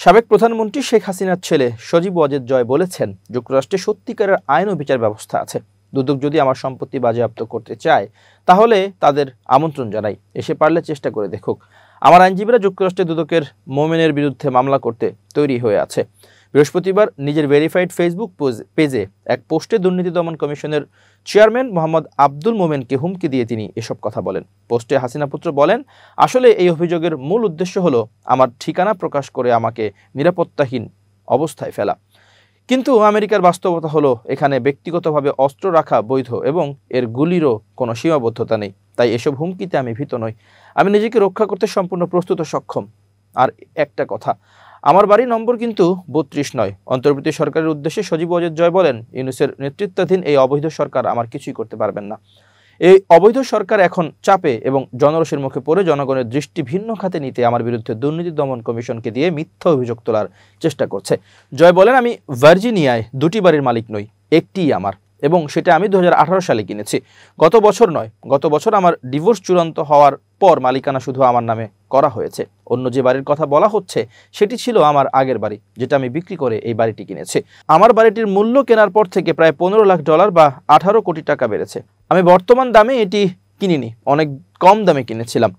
সাবেক প্রধানমন্ত্রী শেখ হাসিনার ছেলে সজীব ওয়াজেদ জয় বলেছেন, যুক্তরাষ্ট্রে সত্যিকারের আইন ও বিচার ব্যবস্থা আছে। দুদক যদি আমার সম্পত্তি বাজেয়াপ্ত করতে চায় তাহলে তাদের আমন্ত্রণ জানাই, এসে পারলে চেষ্টা করে দেখুক। আমার আইনজীবীরা যুক্তরাষ্ট্রে দুদকের মোমেনের বিরুদ্ধে মামলা করতে তৈরি হয়ে আছে। বৃহস্পতিবার নিজের ভেরিফাইড ফেসবুক পেজে এক পোস্টে দুর্নীতি দমন কমিশনের চেয়ারম্যান মোহাম্মদ আব্দুল মোমেনকে হুমকি দিয়ে তিনি এসব কথা বলেন। পোস্টে হাসিনা পুত্র বলেন, আসলে এই অভিযোগের মূল উদ্দেশ্য হলো আমার ঠিকানা প্রকাশ করে আমাকে নিরাপত্তাহীন অবস্থায় ফেলা। কিন্তু আমেরিকার বাস্তবতা হলো এখানে ব্যক্তিগতভাবে অস্ত্র রাখা বৈধ এবং এর গুলিরও কোনো সীমাবদ্ধতা নেই। তাই এসব হুমকিতে আমি ভীত নই। আমি নিজেকে রক্ষা করতে সম্পূর্ণ প্রস্তুত ও সক্ষম। আর একটা কথা, আমার বাড়ি নম্বর কিন্তু 32 নয়। অন্তর্বর্তী সরকারের উদ্দেশ্যে সজীব ওয়াজেদ জয় বলেন, ইউনূসের নেতৃত্বাধীন এই অবৈধ সরকার আমার কিছুই করতে পারবেন না। এই অবৈধ সরকার এখন চাপে এবং জনরোষের মুখে পড়ে জনগণের দৃষ্টি ভিন্ন খাতে নিতে আমার বিরুদ্ধে দুর্নীতি দমন কমিশনকে দিয়ে মিথ্যা অভিযোগ তোলার চেষ্টা করছে। জয় বলেন, আমি ভার্জিনিয়ায় 2টি বাড়ির মালিক নই, একটিই আমার, এবং সেটা আমি 2018 সালে কিনেছি। গত বছর আমার ডিভোর্স চূড়ান্ত হওয়ার পর মালিকানা শুধু আমার নামে করা হয়েছে। অন্য যে বাড়ির কথা বলা হচ্ছে সেটি ছিল আমার আগের বাড়ি, যেটা আমি বিক্রি করে এই বাড়িটি কিনেছি। আমার বাড়িটির মূল্য কেনার পর থেকে প্রায় $15 লাখ বা 18 কোটি টাকা বেড়েছে। আমি বর্তমান দামে এটি কিনিনি, অনেক কম দামে কিনেছিলাম।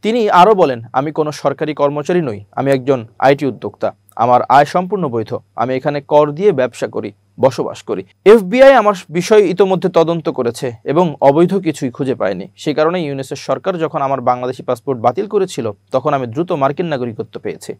তিনি আরও বলেন, আমি কোনো সরকারি কর্মচারী নই, আমি একজন আইটি উদ্যোক্তা। আমার আয় সম্পূর্ণ বৈধ। আমি এখানে কর দিয়ে ব্যবসা করি, বসবাস করি। FBI আমার বিষয় ইতোমধ্যে তদন্ত করেছে এবং অবৈধ কিছুই খুঁজে পায়নি। সেই কারণে ইউনূসের সরকার যখন আমার বাংলাদেশি পাসপোর্ট বাতিল করেছিল তখন আমি দ্রুত মার্কিন নাগরিকত্ব পেয়েছি।